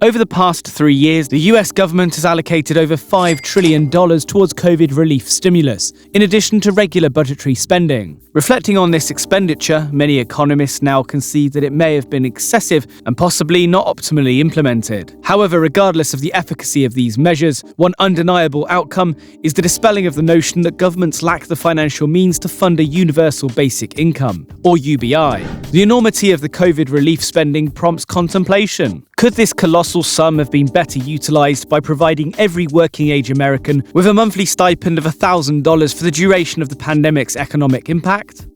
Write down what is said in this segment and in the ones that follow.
Over the past 3 years, the US government has allocated over $5 trillion towards COVID relief stimulus, in addition to regular budgetary spending. Reflecting on this expenditure, many economists now concede that it may have been excessive and possibly not optimally implemented. However, regardless of the efficacy of these measures, one undeniable outcome is the dispelling of the notion that governments lack the financial means to fund a universal basic income, or UBI. The enormity of the COVID relief spending prompts contemplation. Could this colossal sum have been better utilised by providing every working-age American with a monthly stipend of $1,000 for the duration of the pandemic's economic impact?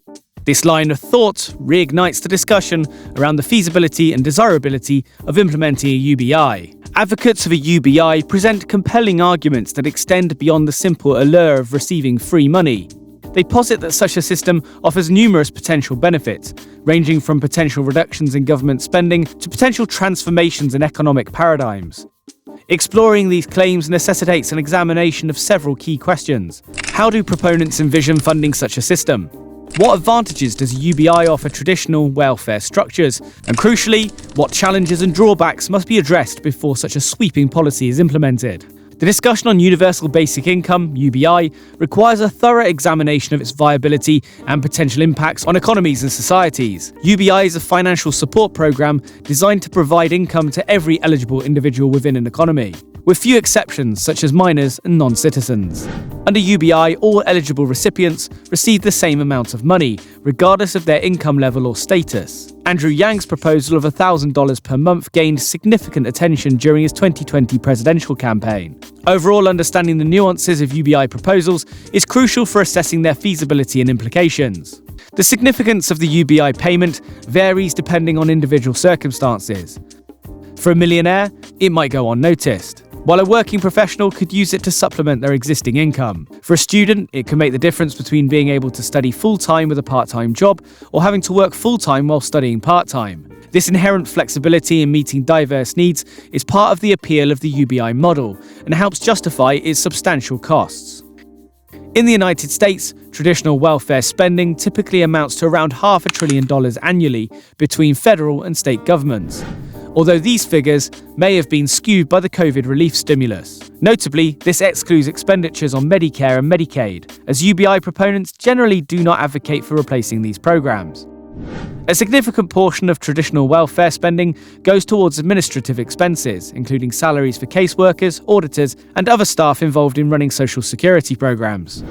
This line of thought reignites the discussion around the feasibility and desirability of implementing a UBI. Advocates of a UBI present compelling arguments that extend beyond the simple allure of receiving free money. They posit that such a system offers numerous potential benefits, ranging from potential reductions in government spending to potential transformations in economic paradigms. Exploring these claims necessitates an examination of several key questions. How do proponents envision funding such a system? What advantages does UBI offer traditional welfare structures? And crucially, what challenges and drawbacks must be addressed before such a sweeping policy is implemented? The discussion on Universal Basic Income, UBI, requires a thorough examination of its viability and potential impacts on economies and societies. UBI is a financial support program designed to provide income to every eligible individual within an economy, with few exceptions such as minors and non-citizens. Under UBI, all eligible recipients receive the same amount of money, regardless of their income level or status. Andrew Yang's proposal of $1,000 per month gained significant attention during his 2020 presidential campaign. Overall, understanding the nuances of UBI proposals is crucial for assessing their feasibility and implications. The significance of the UBI payment varies depending on individual circumstances. For a millionaire, it might go unnoticed, while a working professional could use it to supplement their existing income. For a student, it can make the difference between being able to study full-time with a part-time job or having to work full-time while studying part-time. This inherent flexibility in meeting diverse needs is part of the appeal of the UBI model and helps justify its substantial costs. In the United States, traditional welfare spending typically amounts to around $500 billion annually between federal and state governments, although these figures may have been skewed by the COVID relief stimulus. Notably, this excludes expenditures on Medicare and Medicaid, as UBI proponents generally do not advocate for replacing these programs. A significant portion of traditional welfare spending goes towards administrative expenses, including salaries for caseworkers, auditors, and other staff involved in running social security programs.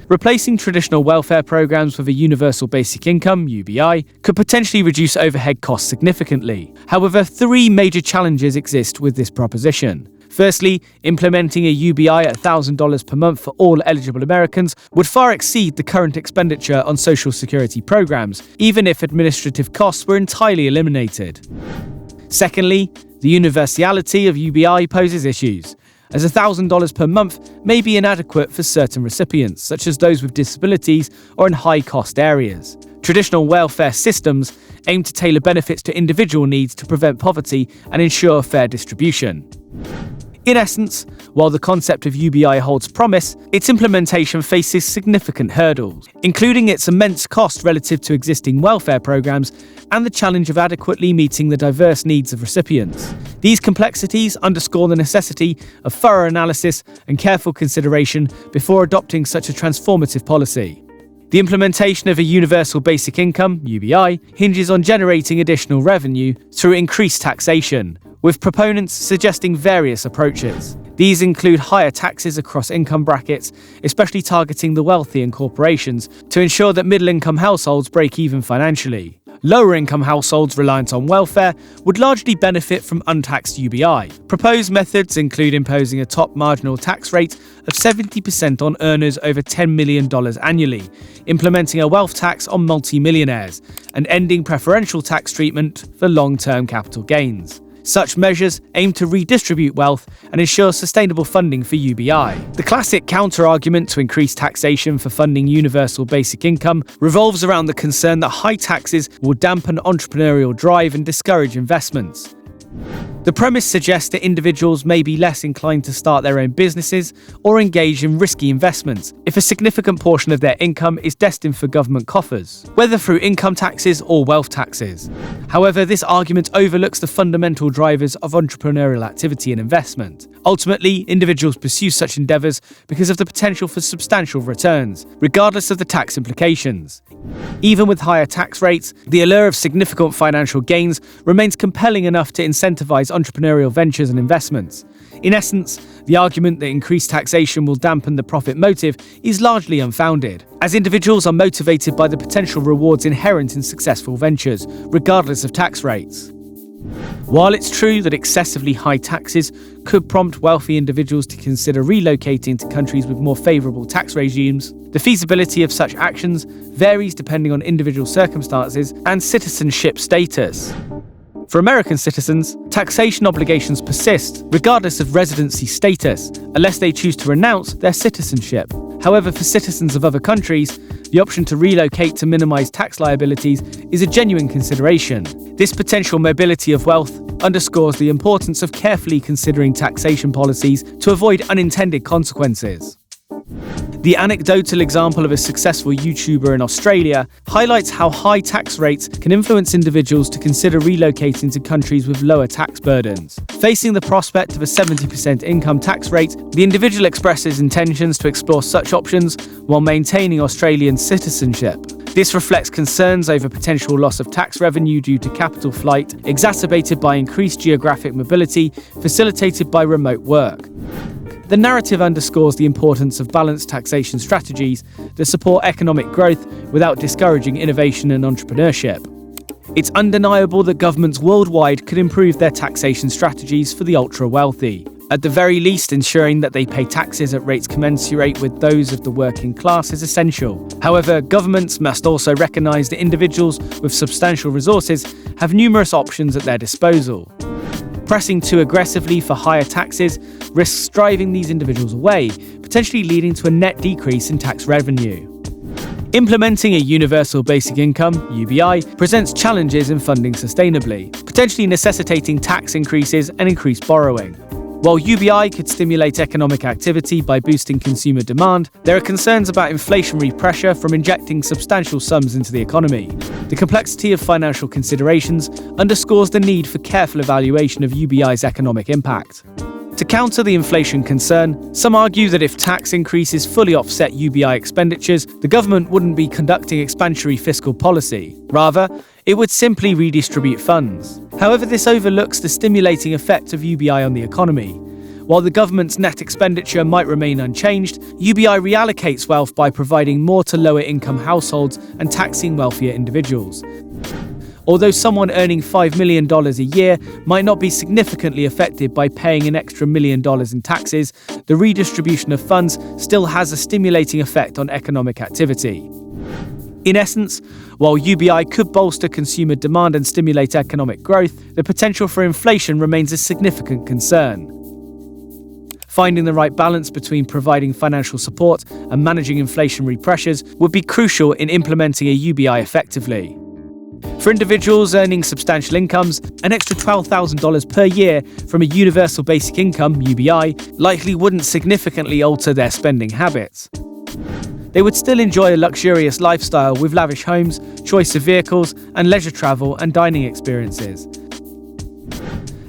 Replacing traditional welfare programs with a universal basic income, UBI, could potentially reduce overhead costs significantly. However, 3 major challenges exist with this proposition. Firstly, implementing a UBI at $1,000 per month for all eligible Americans would far exceed the current expenditure on social security programs, even if administrative costs were entirely eliminated. Secondly, the universality of UBI poses issues, as $1,000 per month may be inadequate for certain recipients, such as those with disabilities or in high-cost areas. Traditional welfare systems aim to tailor benefits to individual needs to prevent poverty and ensure fair distribution. In essence, while the concept of UBI holds promise, its implementation faces significant hurdles, including its immense cost relative to existing welfare programs and the challenge of adequately meeting the diverse needs of recipients. These complexities underscore the necessity of thorough analysis and careful consideration before adopting such a transformative policy. The implementation of a universal basic income, UBI, hinges on generating additional revenue through increased taxation, with proponents suggesting various approaches. These include higher taxes across income brackets, especially targeting the wealthy and corporations, to ensure that middle-income households break even financially. Lower-income households reliant on welfare would largely benefit from untaxed UBI. Proposed methods include imposing a top marginal tax rate of 70% on earners over $10 million annually, implementing a wealth tax on multi-millionaires, and ending preferential tax treatment for long-term capital gains. Such measures aim to redistribute wealth and ensure sustainable funding for UBI. The classic counter-argument to increase taxation for funding universal basic income revolves around the concern that high taxes will dampen entrepreneurial drive and discourage investments. The premise suggests that individuals may be less inclined to start their own businesses or engage in risky investments if a significant portion of their income is destined for government coffers, whether through income taxes or wealth taxes. However, this argument overlooks the fundamental drivers of entrepreneurial activity and investment. Ultimately, individuals pursue such endeavors because of the potential for substantial returns, regardless of the tax implications. Even with higher tax rates, the allure of significant financial gains remains compelling enough to incentivize entrepreneurial ventures and investments. In essence, the argument that increased taxation will dampen the profit motive is largely unfounded, as individuals are motivated by the potential rewards inherent in successful ventures, regardless of tax rates. While it's true that excessively high taxes could prompt wealthy individuals to consider relocating to countries with more favorable tax regimes, the feasibility of such actions varies depending on individual circumstances and citizenship status. For American citizens, taxation obligations persist regardless of residency status, unless they choose to renounce their citizenship. However, for citizens of other countries, the option to relocate to minimize tax liabilities is a genuine consideration. This potential mobility of wealth underscores the importance of carefully considering taxation policies to avoid unintended consequences. The anecdotal example of a successful YouTuber in Australia highlights how high tax rates can influence individuals to consider relocating to countries with lower tax burdens. Facing the prospect of a 70% income tax rate, the individual expresses intentions to explore such options while maintaining Australian citizenship. This reflects concerns over potential loss of tax revenue due to capital flight, exacerbated by increased geographic mobility facilitated by remote work. The narrative underscores the importance of balanced taxation strategies that support economic growth without discouraging innovation and entrepreneurship. It's undeniable that governments worldwide could improve their taxation strategies for the ultra-wealthy, at the very least ensuring that they pay taxes at rates commensurate with those of the working class is essential. However, governments must also recognise that individuals with substantial resources have numerous options at their disposal. Pressing too aggressively for higher taxes risks driving these individuals away, potentially leading to a net decrease in tax revenue. Implementing a universal basic income, UBI, presents challenges in funding sustainably, potentially necessitating tax increases and increased borrowing. While UBI could stimulate economic activity by boosting consumer demand, there are concerns about inflationary pressure from injecting substantial sums into the economy. The complexity of financial considerations underscores the need for careful evaluation of UBI's economic impact. To counter the inflation concern, some argue that if tax increases fully offset UBI expenditures, the government wouldn't be conducting expansionary fiscal policy. Rather, it would simply redistribute funds. However, this overlooks the stimulating effect of UBI on the economy. While the government's net expenditure might remain unchanged, UBI reallocates wealth by providing more to lower-income households and taxing wealthier individuals. Although someone earning $5 million a year might not be significantly affected by paying an extra $1 million in taxes, the redistribution of funds still has a stimulating effect on economic activity. In essence, while UBI could bolster consumer demand and stimulate economic growth, the potential for inflation remains a significant concern. Finding the right balance between providing financial support and managing inflationary pressures would be crucial in implementing a UBI effectively. For individuals earning substantial incomes, an extra $12,000 per year from a universal basic income, UBI, likely wouldn't significantly alter their spending habits. They would still enjoy a luxurious lifestyle with lavish homes, choice of vehicles, and leisure travel and dining experiences.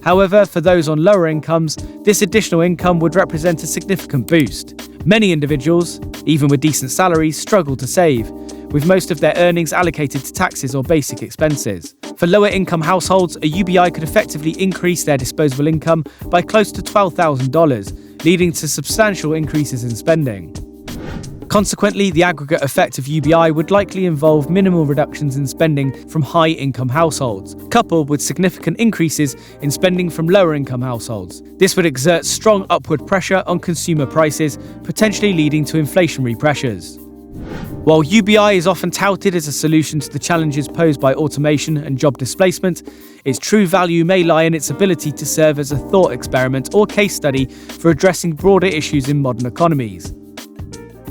However, for those on lower incomes, this additional income would represent a significant boost. Many individuals, even with decent salaries, struggle to save, with most of their earnings allocated to taxes or basic expenses. For lower-income households, a UBI could effectively increase their disposable income by close to $12,000, leading to substantial increases in spending. Consequently, the aggregate effect of UBI would likely involve minimal reductions in spending from high-income households, coupled with significant increases in spending from lower-income households. This would exert strong upward pressure on consumer prices, potentially leading to inflationary pressures. While UBI is often touted as a solution to the challenges posed by automation and job displacement, its true value may lie in its ability to serve as a thought experiment or case study for addressing broader issues in modern economies.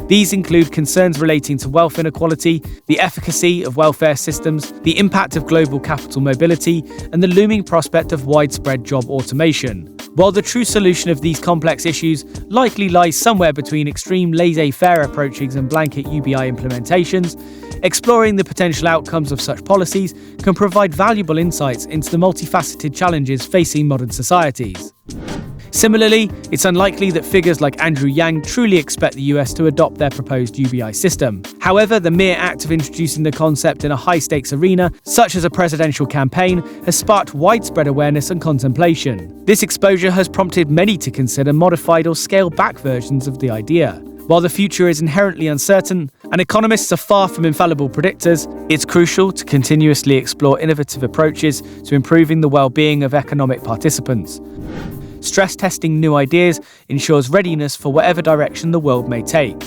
These include concerns relating to wealth inequality, the efficacy of welfare systems, the impact of global capital mobility, and the looming prospect of widespread job automation. While the true solution of these complex issues likely lies somewhere between extreme laissez-faire approaches and blanket UBI implementations, exploring the potential outcomes of such policies can provide valuable insights into the multifaceted challenges facing modern societies. Similarly, it's unlikely that figures like Andrew Yang truly expect the US to adopt their proposed UBI system. However, the mere act of introducing the concept in a high-stakes arena, such as a presidential campaign, has sparked widespread awareness and contemplation. This exposure has prompted many to consider modified or scaled-back versions of the idea. While the future is inherently uncertain, and economists are far from infallible predictors, it's crucial to continuously explore innovative approaches to improving the well-being of economic participants. Stress testing new ideas ensures readiness for whatever direction the world may take.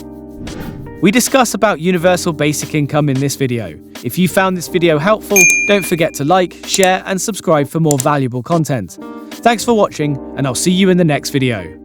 We discuss about universal basic income in this video. If you found this video helpful, don't forget to like, share, and subscribe for more valuable content. Thanks for watching, and I'll see you in the next video.